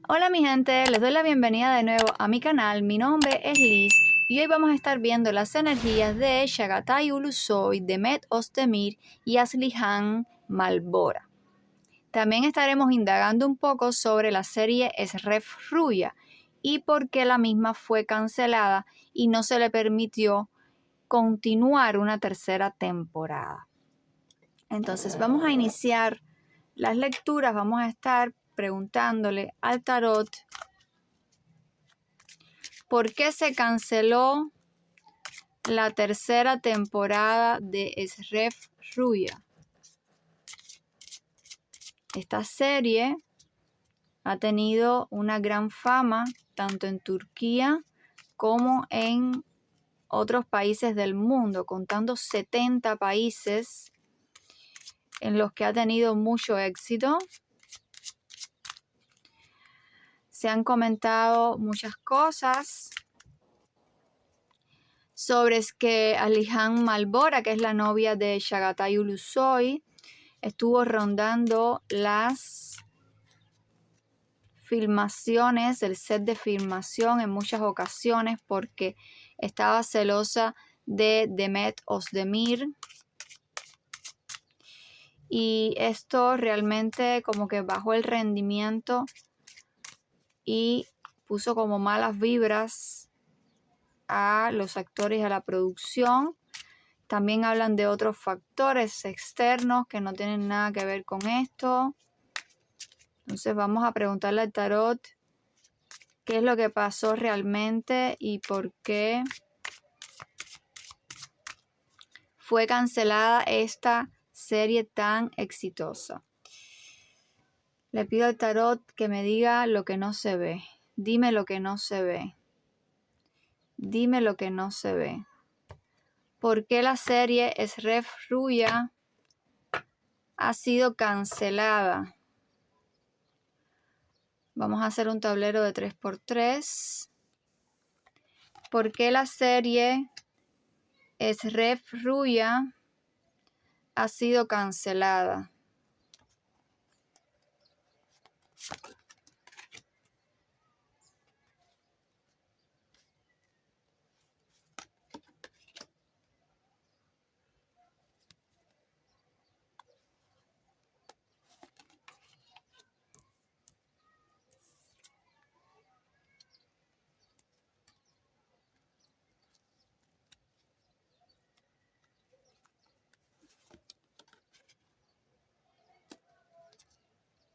Hola mi gente, les doy la bienvenida de nuevo a mi canal. Mi nombre es Liz y hoy vamos a estar viendo las energías de Chagatai Ulusoy, Demet Özdemir y Aslihan Malbora. También estaremos indagando un poco sobre la serie Esref Ruya y por qué la misma fue cancelada y no se le permitió continuar una tercera temporada. Entonces vamos a iniciar las lecturas, vamos a estar preguntándole al tarot ¿por qué se canceló la tercera temporada de Esref Ruya? Esta serie ha tenido una gran fama tanto en Turquía como en otros países del mundo, contando 70 países en los que ha tenido mucho éxito. Se han comentado muchas cosas sobre que Aslihan Malbora, que es la novia de Chagatai Ulusoy, estuvo rondando las filmaciones, el set de filmación en muchas ocasiones porque estaba celosa de Demet Özdemir. Y esto realmente como que bajó el rendimiento y puso como malas vibras a los actores y a la producción. También hablan de otros factores externos que no tienen nada que ver con esto. Entonces vamos a preguntarle al tarot qué es lo que pasó realmente y por qué fue cancelada esta serie tan exitosa. Le pido al tarot que me diga lo que no se ve. Dime lo que no se ve. Dime lo que no se ve. ¿Por qué la serie Esref Ruya ha sido cancelada? Vamos a hacer un tablero de 3x3. ¿Por qué la serie Esref Ruya ha sido cancelada?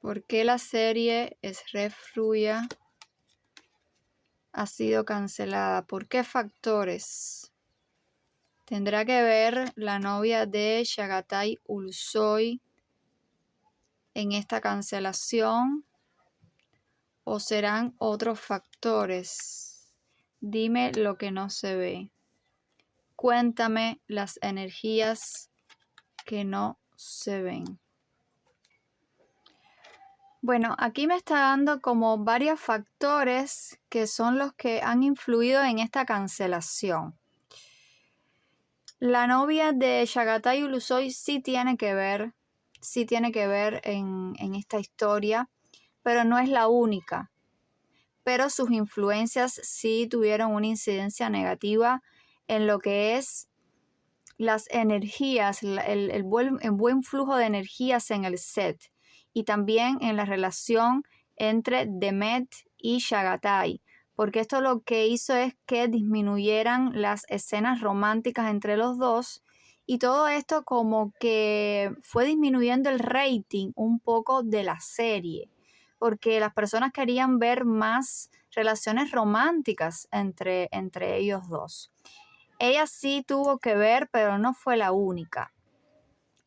¿Por qué la serie Esref Ruya ha sido cancelada? ¿Por qué factores? ¿Tendrá que ver la novia de Chagatai Ulusoy en esta cancelación o serán otros factores? Dime lo que no se ve. Cuéntame las energías que no se ven. Bueno, aquí me está dando como varios factores que son los que han influido en esta cancelación. La novia de Chagatai Ulusoy sí tiene que ver en esta historia, pero no es la única. Pero sus influencias sí tuvieron una incidencia negativa en lo que es las energías, el buen flujo de energías en el set y también en la relación entre Demet y Chagatai, porque esto lo que hizo es que disminuyeran las escenas románticas entre los dos y todo esto como que fue disminuyendo el rating un poco de la serie, porque las personas querían ver más relaciones románticas entre ellos dos. Ella sí tuvo que ver, pero no fue la única.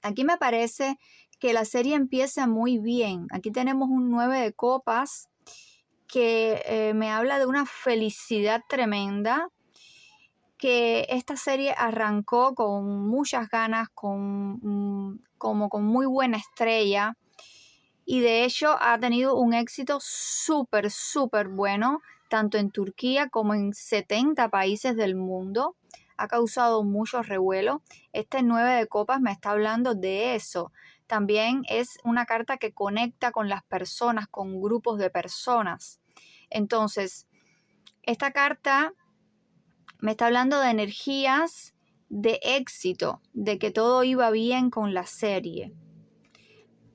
Aquí me parece que la serie empieza muy bien. Aquí tenemos un 9 de copas que me habla de una felicidad tremenda, que esta serie arrancó con muchas ganas, como con muy buena estrella, y de hecho ha tenido un éxito súper bueno, tanto en Turquía como en 70 países del mundo. Ha causado mucho revuelo. Este 9 de copas me está hablando de eso. también es una carta que conecta con las personas, con grupos de personas. Entonces, esta carta me está hablando de energías de éxito, de que todo iba bien con la serie.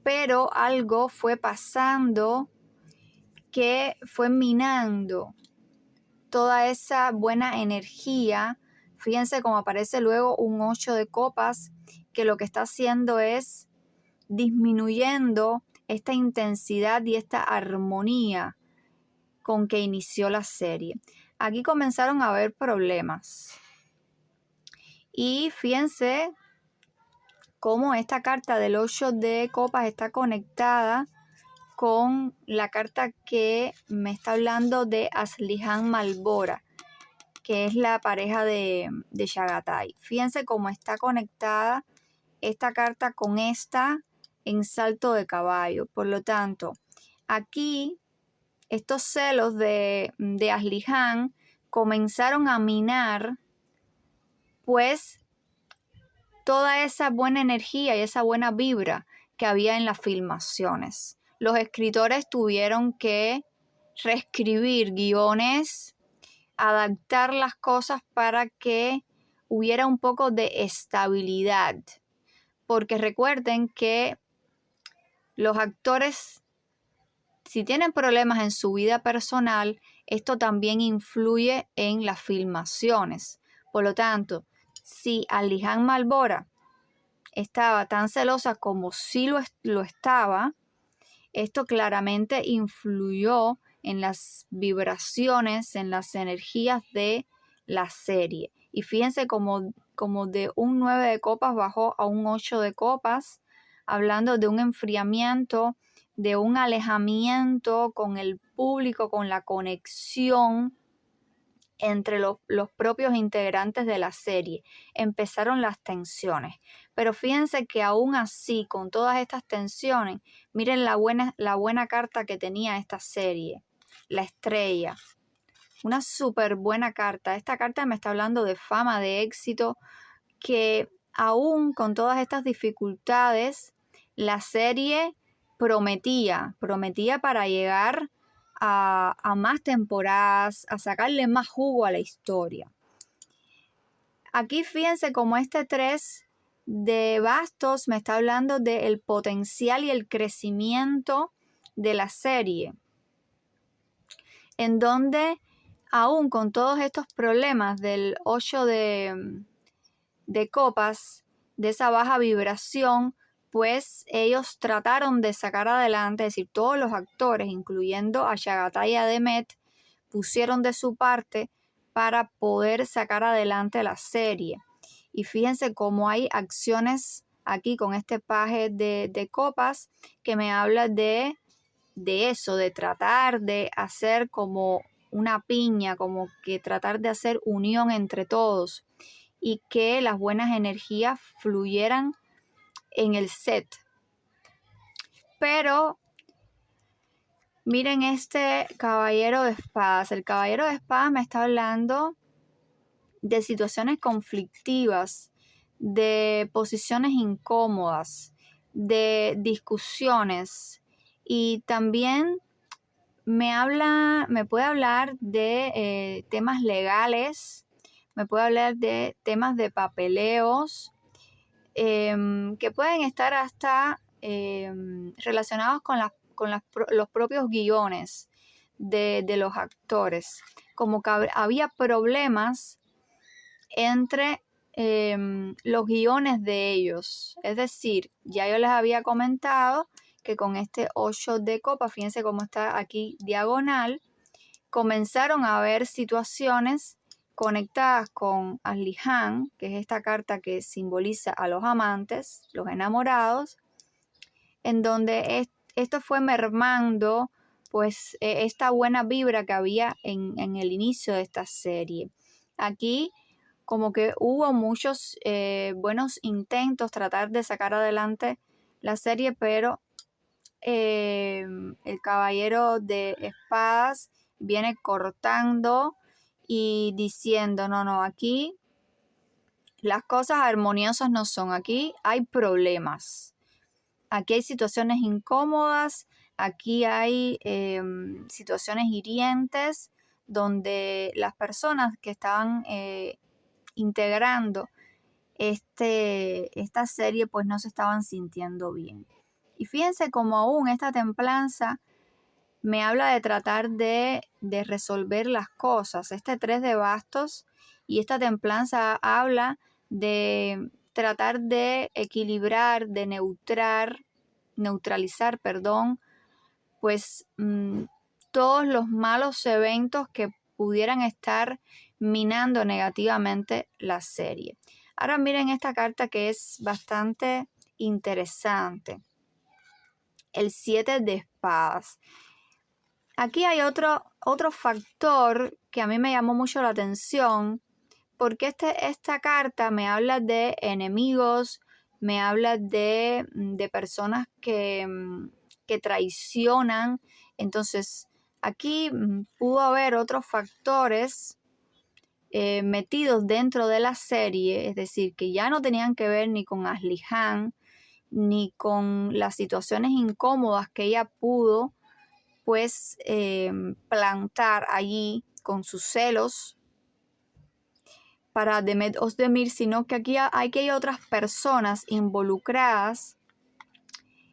Pero algo fue pasando que fue minando toda esa buena energía. Fíjense cómo aparece luego un 8 de copas, que lo que está haciendo es disminuyendo esta intensidad y esta armonía con que inició la serie. Aquí comenzaron a haber problemas. Y fíjense cómo esta carta del 8 de copas está conectada con la carta que me está hablando de Aslihan Malbora, que es la pareja de Chagatai. Fíjense cómo está conectada esta carta con esta en salto de caballo. Por lo tanto, aquí estos celos de Aslihan comenzaron a minar pues toda esa buena energía y esa buena vibra que había en las filmaciones. Los escritores tuvieron que reescribir guiones, adaptar las cosas para que hubiera un poco de estabilidad. Porque recuerden que los actores, si tienen problemas en su vida personal, esto también influye en las filmaciones. Por lo tanto, si Aslihan Malbora estaba tan celosa como sí lo estaba, esto claramente influyó en las vibraciones, en las energías de la serie. Y fíjense como de un 9 de copas bajó a un 8 de copas, hablando de un enfriamiento, de un alejamiento con el público, con la conexión entre los propios integrantes de la serie. Empezaron las tensiones. Pero fíjense que aún así, con todas estas tensiones, miren la buena carta que tenía esta serie, la estrella. Una súper buena carta. Esta carta me está hablando de fama, de éxito, que aún con todas estas dificultades, la serie prometía para llegar a más temporadas, a sacarle más jugo a la historia. Aquí fíjense como este 3 de bastos me está hablando del potencial y el crecimiento de la serie, en donde aún con todos estos problemas del 8 de copas, de esa baja vibración, pues ellos trataron de sacar adelante, es decir, todos los actores, incluyendo a Chagatai y a Demet, pusieron de su parte para poder sacar adelante la serie. Y fíjense cómo hay acciones aquí con este paje de copas que me habla de eso, de tratar de hacer como una piña, como que tratar de hacer unión entre todos y que las buenas energías fluyeran en el set. Pero miren este caballero de espadas. El caballero de espadas me está hablando de situaciones conflictivas, de posiciones incómodas, de discusiones, y también me puede hablar de temas legales, me puede hablar de temas de papeleos, que pueden estar hasta relacionados con los propios guiones de los actores. Como que había problemas entre los guiones de ellos. Es decir, ya yo les había comentado que con este 8 de copa, fíjense cómo está aquí diagonal, comenzaron a haber situaciones conectadas con Aslihan, que es esta carta que simboliza a los amantes, los enamorados, en donde esto fue mermando pues esta buena vibra que había en el inicio de esta serie. Aquí como que hubo muchos buenos intentos tratar de sacar adelante la serie, pero el caballero de espadas viene cortando y diciendo, no, aquí las cosas armoniosas no son, aquí hay problemas. Aquí hay situaciones incómodas, aquí hay situaciones hirientes donde las personas que estaban integrando esta serie pues no se estaban sintiendo bien. Y fíjense cómo aún esta templanza me habla de tratar de resolver las cosas. Este 3 de bastos y esta templanza habla de tratar de equilibrar, de neutralizar, pues todos los malos eventos que pudieran estar minando negativamente la serie. Ahora miren esta carta que es bastante interesante. El 7 de espadas. Aquí hay otro factor que a mí me llamó mucho la atención, porque esta carta me habla de enemigos, me habla de personas que traicionan. Entonces, aquí pudo haber otros factores metidos dentro de la serie, es decir, que ya no tenían que ver ni con Ashley Han, ni con las situaciones incómodas que ella pudo pues plantar allí con sus celos para Demet Özdemir, sino que aquí hay otras personas involucradas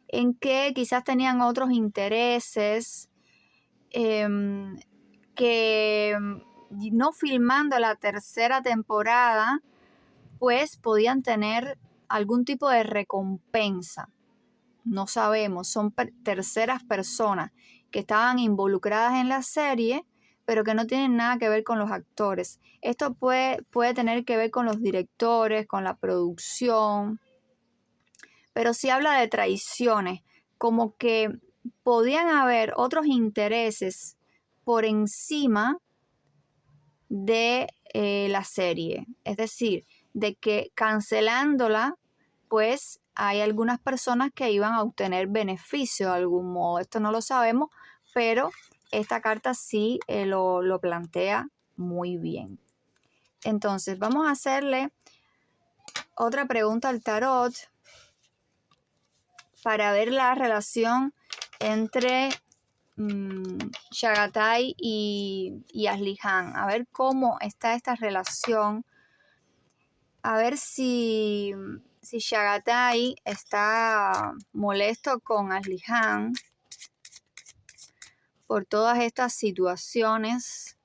en que quizás tenían otros intereses, que no filmando la tercera temporada pues podían tener algún tipo de recompensa. No sabemos, son terceras personas que estaban involucradas en la serie, pero que no tienen nada que ver con los actores. Esto puede tener que ver con los directores, con la producción, pero sí habla de traiciones, como que podían haber otros intereses por encima de la serie. Es decir, de que cancelándola, pues hay algunas personas que iban a obtener beneficio de algún modo. Esto no lo sabemos, pero esta carta sí lo plantea muy bien. Entonces, vamos a hacerle otra pregunta al tarot para ver la relación entre Chagatai y Ashley Han. A ver cómo está esta relación. A ver si Chagatai está molesto con Ashley Han por todas estas situaciones.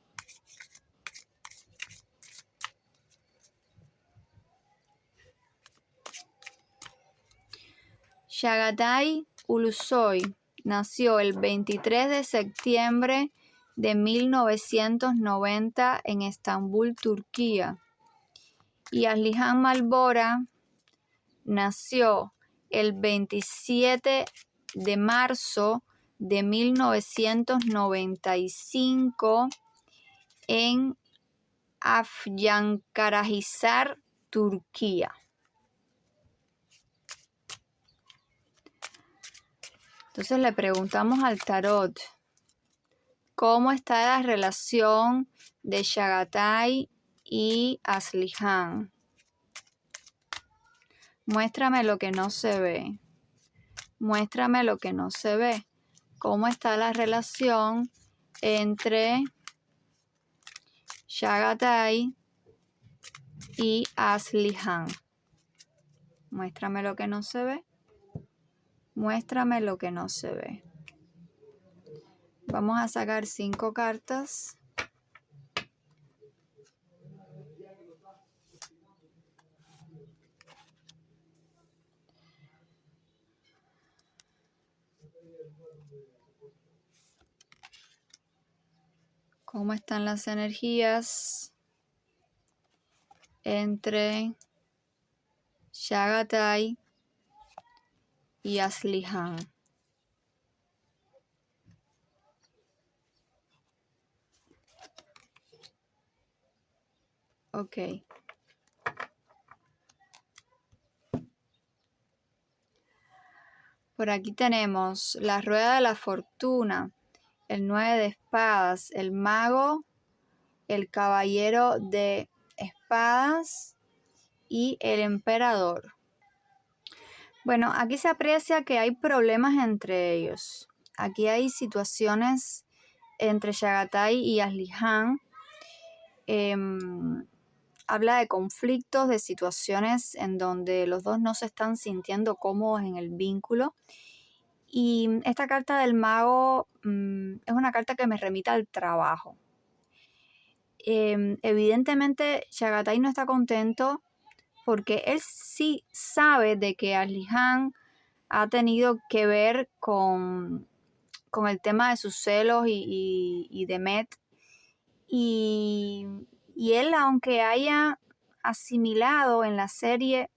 Chagatai Ulusoy nació el 23 de septiembre de 1990 en Estambul, Turquía. Y Ashley Han Malbora nació el 27 de marzo de 1995 en Afyonkarahisar, Turquía. Entonces le preguntamos al tarot cómo está la relación de Chagatai y Ashley Han. Muéstrame lo que no se ve. Muéstrame lo que no se ve. ¿Cómo está la relación entre Chagatai y Ashley Han? Muéstrame lo que no se ve. Muéstrame lo que no se ve. Vamos a sacar 5 cartas. ¿Cómo están las energías entre Chagatai y Ashley Han? Ok. Por aquí tenemos la rueda de la fortuna, el 9 de espadas, el mago, el caballero de espadas y el emperador. Bueno, aquí se aprecia que hay problemas entre ellos. Aquí hay situaciones entre Chagatai y Asli Han. Habla de conflictos, de situaciones en donde los dos no se están sintiendo cómodos en el vínculo. Y esta carta del mago es una carta que me remite al trabajo. Evidentemente, Chagatai no está contento porque él sí sabe de que Asli Han ha tenido que ver con el tema de sus celos y de Met. Y él, aunque haya asimilado en la serie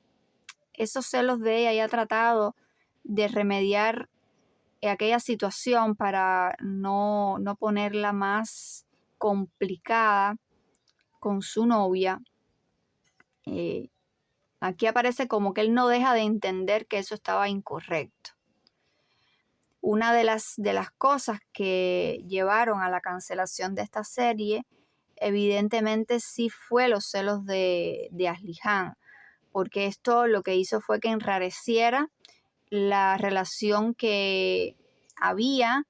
esos celos de ella y ha tratado de remediar aquella situación para no ponerla más complicada con su novia, aquí aparece como que él no deja de entender que eso estaba incorrecto. Una de las cosas que llevaron a la cancelación de esta serie, evidentemente sí fue los celos de Asli Han, porque esto lo que hizo fue que enrareciera la relación que había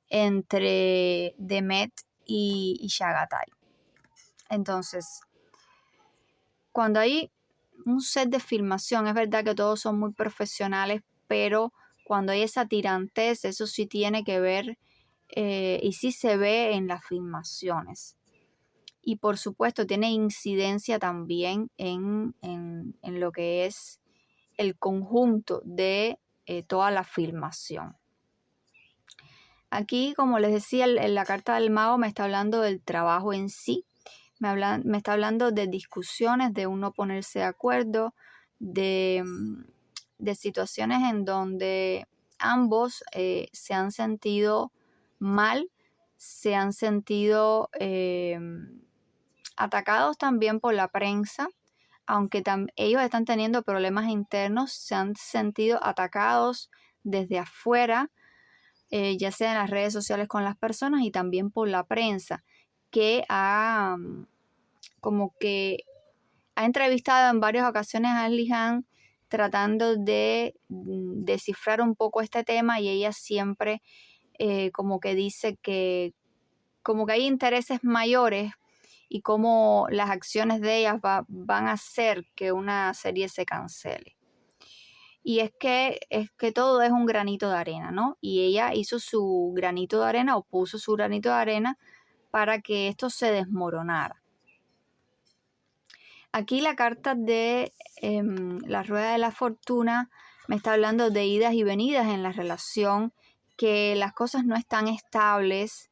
entre Demet y Chagatai. Entonces, cuando hay un set de filmación, es verdad que todos son muy profesionales, pero cuando hay esa tirantez, eso sí tiene que ver y sí se ve en las filmaciones. Y por supuesto tiene incidencia también en lo que es el conjunto de toda la filmación. Aquí, como les decía, la carta del mago me está hablando del trabajo en sí, me está hablando de discusiones, de uno ponerse de acuerdo, de situaciones en donde ambos se han sentido mal, se han sentido atacados también por la prensa, aunque ellos están teniendo problemas internos, se han sentido atacados desde afuera, ya sea en las redes sociales con las personas y también por la prensa, que ha entrevistado en varias ocasiones a Asli Han tratando de descifrar un poco este tema, y ella siempre como que dice que como que hay intereses mayores y cómo las acciones de ellas van a hacer que una serie se cancele. Y es que todo es un granito de arena, ¿no? Y ella hizo su granito de arena o puso su granito de arena para que esto se desmoronara. Aquí la carta de la rueda de la fortuna me está hablando de idas y venidas en la relación, que las cosas no están estables,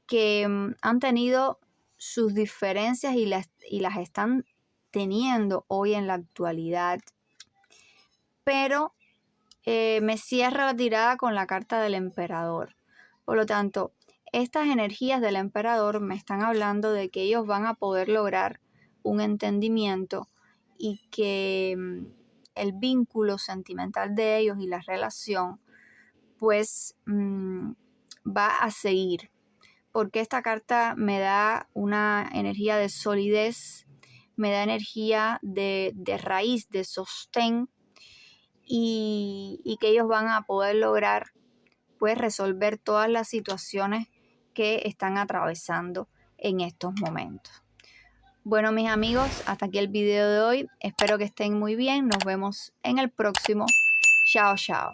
que han tenido sus diferencias y las están teniendo hoy en la actualidad. Pero me cierra la tirada con la carta del emperador. Por lo tanto, estas energías del emperador me están hablando de que ellos van a poder lograr un entendimiento y que el vínculo sentimental de ellos y la relación pues va a seguir, porque esta carta me da una energía de solidez, me da energía de raíz, de sostén, y que ellos van a poder lograr pues resolver todas las situaciones que están atravesando en estos momentos. Bueno, mis amigos, hasta aquí el video de hoy. Espero que estén muy bien. Nos vemos en el próximo. Chao, chao.